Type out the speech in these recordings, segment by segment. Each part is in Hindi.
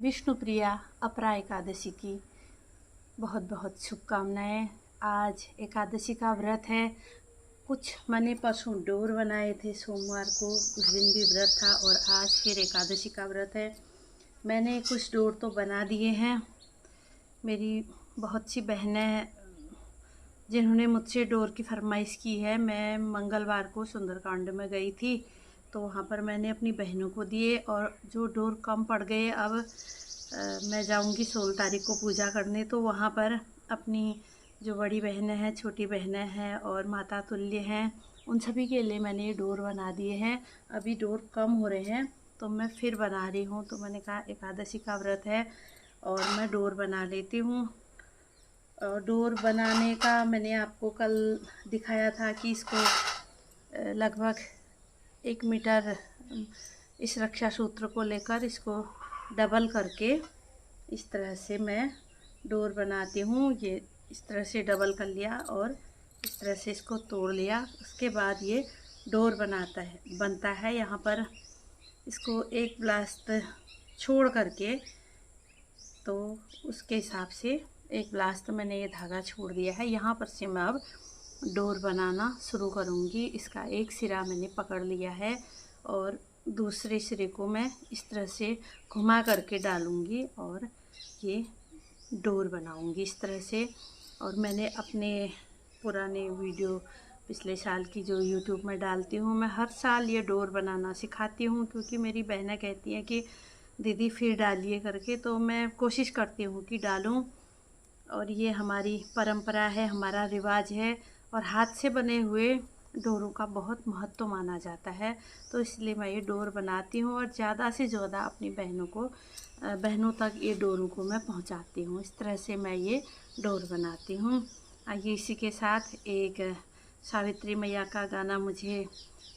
विष्णुप्रिया अपरा एकादशी की बहुत बहुत शुभकामनाएं। आज एकादशी का व्रत है। कुछ मैंने परसों डोर बनाए थे, सोमवार को उस दिन भी व्रत था और आज फिर एकादशी का व्रत है। मैंने कुछ डोर तो बना दिए हैं। मेरी बहुत सी बहनें जिन्होंने मुझसे डोर की फरमाइश की है, मैं मंगलवार को सुंदरकांड में गई थी तो वहाँ पर मैंने अपनी बहनों को दिए और जो डोर कम पड़ गए अब मैं जाऊंगी 16 तारीख को पूजा करने, तो वहाँ पर अपनी जो बड़ी बहनें हैं, छोटी बहनें हैं और माता तुल्य हैं, उन सभी के लिए मैंने ये डोर बना दिए हैं। अभी डोर कम हो रहे हैं तो मैं फिर बना रही हूँ। तो मैंने कहा एकादशी का व्रत है और मैं डोर बना लेती हूँ। डोर बनाने का मैंने आपको कल दिखाया था कि इसको लगभग 1 मीटर इस रक्षा सूत्र को लेकर इसको डबल करके इस तरह से मैं डोर बनाती हूँ। ये इस तरह से डबल कर लिया और इस तरह से इसको तोड़ लिया। उसके बाद ये डोर बनता है। यहाँ पर इसको एक ब्लास्ट छोड़ करके, तो उसके हिसाब से एक ब्लास्ट मैंने ये धागा छोड़ दिया है। यहाँ पर से मैं अब डोर बनाना शुरू करूँगी। इसका एक सिरा मैंने पकड़ लिया है और दूसरे सिरे को मैं इस तरह से घुमा करके डालूँगी और ये डोर बनाऊँगी इस तरह से। और मैंने अपने पुराने वीडियो पिछले साल की जो यूट्यूब में डालती हूँ, मैं हर साल ये डोर बनाना सिखाती हूँ क्योंकि मेरी बहनें कहती हैं कि दीदी फिर डालिए करके, तो मैं कोशिश करती हूँ कि डालूँ। और ये हमारी परंपरा है, हमारा रिवाज है और हाथ से बने हुए डोरों का बहुत महत्व माना जाता है। तो इसलिए मैं ये डोर बनाती हूँ और ज़्यादा से ज़्यादा अपनी बहनों तक ये डोरों को मैं पहुँचाती हूँ। इस तरह से मैं ये डोर बनाती हूँ। आइए इसी के साथ एक सावित्री मैया का गाना मुझे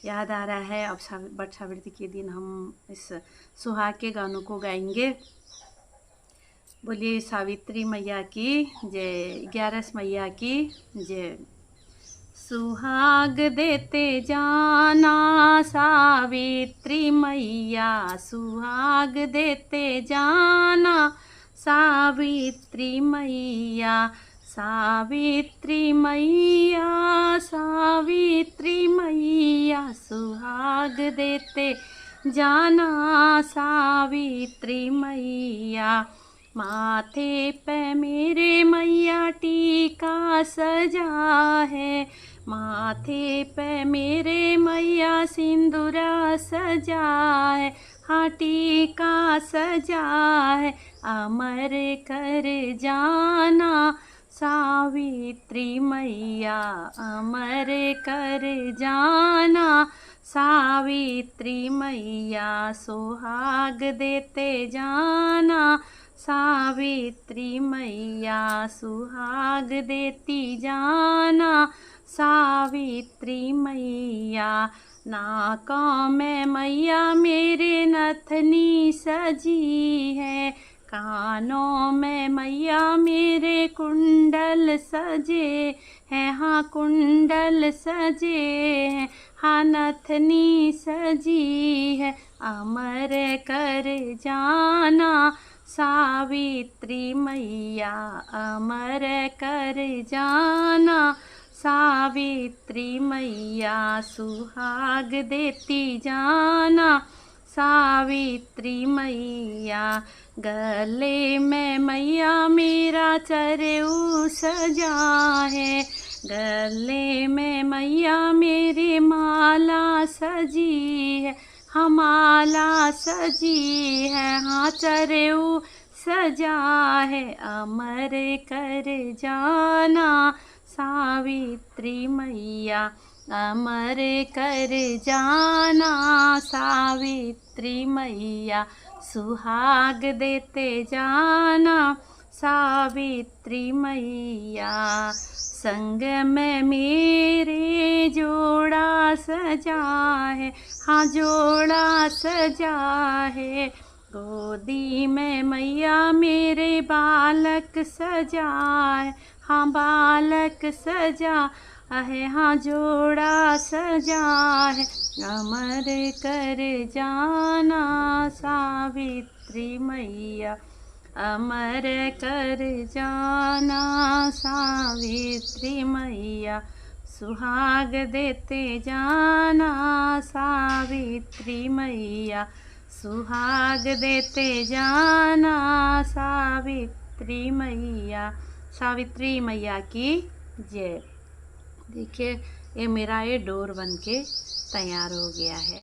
याद आ रहा है। अब वट सावित्री के दिन हम इस सुहाग के गानों को गाएंगे। बोलिए सावित्री मैया की जय, 11 मैया की जय। सुहाग देते जाना सावित्री मैया, सुहाग देते जाना सावित्री मैया, सावित्री मैया, सावित्री मैया, सुहाग देते जाना सावित्री मैया। माथे पे मेरे मैया टीका सजा है, माथे पे मेरे मैया सिंदूरा सजा है, हाँ टीका सजा है। अमर कर जाना सावित्री मैया, अमर कर जाना सावित्री मैया, सुहाग देते जाना सावित्री मैया, सुहाग देती जाना सावित्री मैया। नाकों में मैया मेरे नथनी सजी है, कानों में मैया मेरे कुंडल सजे हैं, हाँ कुंडल सजे हैं, हाँ नथनी सजी है। अमर कर जाना सावित्री मैया, अमर कर जाना सावित्री मैया, सुहाग देती जाना सावित्री मैया। गले में मैया मेरा चरेऊ सजा है, गले में मैया मेरी माला सजी है, हाँ माला सजी है, हाँ चरेऊ सजा है। अमर कर जाना सावित्री मैया, अमर कर जाना सावित्री मैया, सुहाग देते जाना सावित्री मैया। संग में मेरे जोड़ा सजा है, हाँ जोड़ा सजा है। गोदी में मैया मेरे बालक सजा है, हाँ बालक सजा है, हाँ जोड़ा सजा है। अमर कर जाना सावित्री सावित्री मैया अमर कर जाना सावित्री मैया, सुहाग देते जाना सावित्री मैया, सुहाग देते जाना सावित्री मैया। सावित्री मैया की जय। देखिए ये मेरा ये डोर बन के तैयार हो गया है।